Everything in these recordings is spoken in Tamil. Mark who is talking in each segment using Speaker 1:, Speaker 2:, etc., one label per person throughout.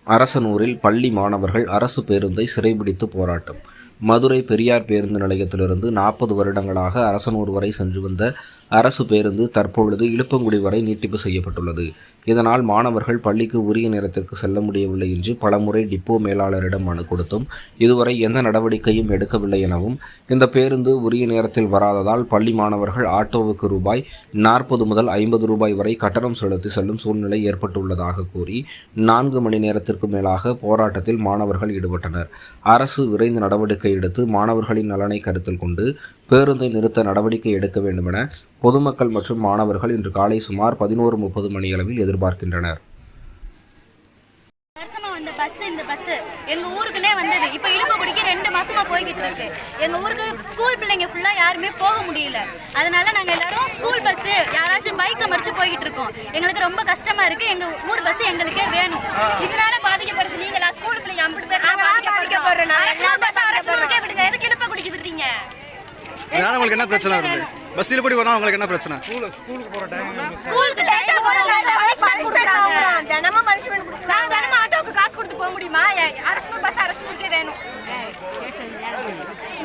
Speaker 1: அரசனூரில் பள்ளி மாணவர்கள் அரசு பேருந்தை சிறைபிடித்து போராட்டம். மதுரை பெரியார் பேருந்து நிலையத்திலிருந்து 40 வருடங்களாக அரசனூர் வரை சென்று வந்த அரசு பேருந்து தற்பொழுது இலுப்பங்குடி வரை நீட்டிப்பு செய்யப்பட்டுள்ளது. இதனால் மாணவர்கள் பள்ளிக்கு உரிய நேரத்திற்கு செல்ல முடியவில்லை என்று பலமுறை டிப்போ மேலாளரிடம் மனு கொடுத்தும் இதுவரை எந்த நடவடிக்கையும் எடுக்கவில்லை எனவும், இந்த பேருந்து உரிய நேரத்தில் வராததால் பள்ளி மாணவர்கள் ஆட்டோவுக்கு ரூபாய் 40 முதல் 50 ரூபாய் வரை கட்டணம் செலுத்தி செல்லும் சூழ்நிலை ஏற்பட்டுள்ளதாக கூறி 4 மணி நேரத்திற்கு மேலாக போராட்டத்தில் மாணவர்கள் ஈடுபட்டனர். அரசு விரைந்து நடவடிக்கை எடுத்து மாணவர்களின் நலனை கருத்தில் கொண்டு பேருந்தை நிறுத்த நடவடிக்கை எடுக்க வேண்டும் என பொதுமக்கள் மற்றும் மாணவர்கள் இன்று காலை சுமார் 11:30 மணியளவில் எதிர்பார்க்கின்றனர்.
Speaker 2: இந்த பஸ் எங்க ஊருக்குனே வந்தது. இப்போ இலுப்பங்குடிக்கு 2 மாசமா போய்கிட்டு இருக்கு. எங்க ஊருக்கு ஸ்கூல் பிள்ளைங்க ஃபுல்லா யாருமே போக முடியல. அதனால நாங்க எல்லாரும் ஸ்கூல் பஸ் யாராச்சும் பைக்கை மறிச்சு போய்கிட்டு இருக்கோம். எங்களுக்கு ரொம்ப கஷ்டமா இருக்கு. எங்க ஊர் பஸ் எங்களுக்கே வேணும். இதனால பாதிக்கப்படுது. நீங்களா ஸ்கூல் பிள்ளைங்க 50 பேர் பாதிக்கப்படுறோம். அரசுக்கே விடுங்க. எதுக்கு இலுப்பங்குடிக்கு விடுறீங்க?
Speaker 3: அதனால உங்களுக்கு என்ன பிரச்சனை வருது? பஸ்ல போய் வரணும். உங்களுக்கு என்ன பிரச்சனை?
Speaker 2: ஸ்கூலுக்கு போற டைம் ஸ்கூலுக்கு லேட்டா போறாங்க. தினமும் பனிஷ்மென்ட் கொடுக்குறாங்க. தினமும் ஆட்டோக்கு காசு கொடுத்து போக முடியுமா? அரசு பஸ் அரசுக்கே வேணும்.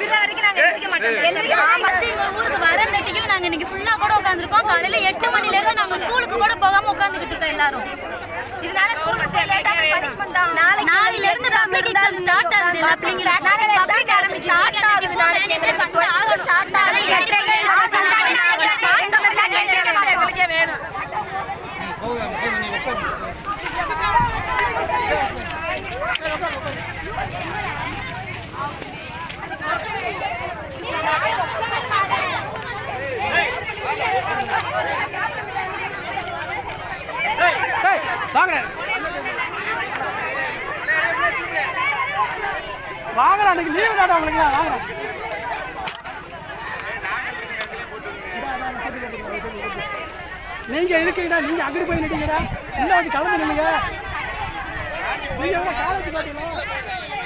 Speaker 2: பிற வரைக்கும் நாங்க எந்திரிக்க மாட்டோம். பஸ் எங்க ஊருக்கு வரந்தட்டியும் நாங்க இன்னைக்கு ஃபுல்லா கூட உட்கார்ந்திருக்கோம். காலையில 8 மணில இருந்து நாங்க ஸ்கூலுக்கு கூட போகாம உட்கார்ந்துகிட்டு இருக்கோம் எல்லாரும். இதனால ஸ்கூல் பஸ் லேட்டா பனிஷ்மென்ட் தான். நாளையில இருந்து பப்ளிக் எக்ஸாம் ஸ்டார்ட் ஆகுது. அப்படிங்கற நாளைக்கு பப்ளிக் ஆரம்பிச்சு ஸ்டார்ட் ஆகுது. நாளைக்கு வந்து ஆகஸ்ட் ஸ்டார்ட் ஆகுது. 8:30 வேணும்.
Speaker 4: வாங்கடா, அன்னைக்கு லீவு தாடா உங்களுக்கு. வாங்கடா, நீங்க இருக்கீங்கடா, நீங்க அங்கிட்டு போய் நிட்டீங்கடா. இன்னும் வந்து கலந்து நில்லுங்க. நீங்க காலேஜ் பாத்தீங்களா?